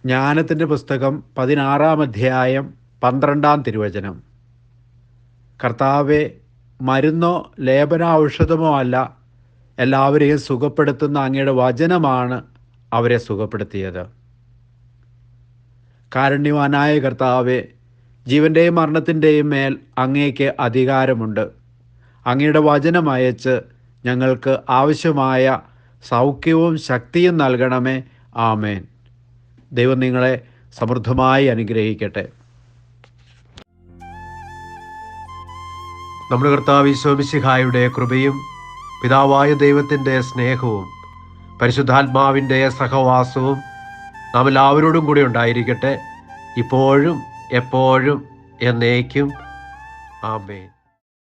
ജ്ഞാനത്തിൻ്റെ പുസ്തകം 16-ാം അധ്യായം 12-ാം തിരുവചനം. കർത്താവെ, മരുന്നോ ലേപനാഔഷധമോ അല്ല, എല്ലാവരെയും സുഖപ്പെടുത്തുന്ന അങ്ങയുടെ വചനമാണ് അവരെ സുഖപ്പെടുത്തിയത്. കാരുണ്യവാനായ കർത്താവെ, ജീവൻ്റെയും മരണത്തിൻ്റെയും മേൽ അങ്ങേക്ക് അധികാരമുണ്ട്. അങ്ങയുടെ വചനം അയച്ച് ഞങ്ങൾക്ക് ആവശ്യമായ സൗഖ്യവും ശക്തിയും നൽകണമേ. ആമേൻ. ദൈവം നിങ്ങളെ സമൃദ്ധമായി അനുഗ്രഹിക്കട്ടെ. നമ്മുടെ കർത്താവ് ഈശോ മിശിഹായുടെ കൃപയും പിതാവായ ദൈവത്തിൻ്റെ സ്നേഹവും പരിശുദ്ധാത്മാവിൻ്റെ സഹവാസവും നാം എല്ലാവരോടും കൂടി ഉണ്ടായിരിക്കട്ടെ, ഇപ്പോഴും എപ്പോഴും എന്നേക്കും. ആമേൻ.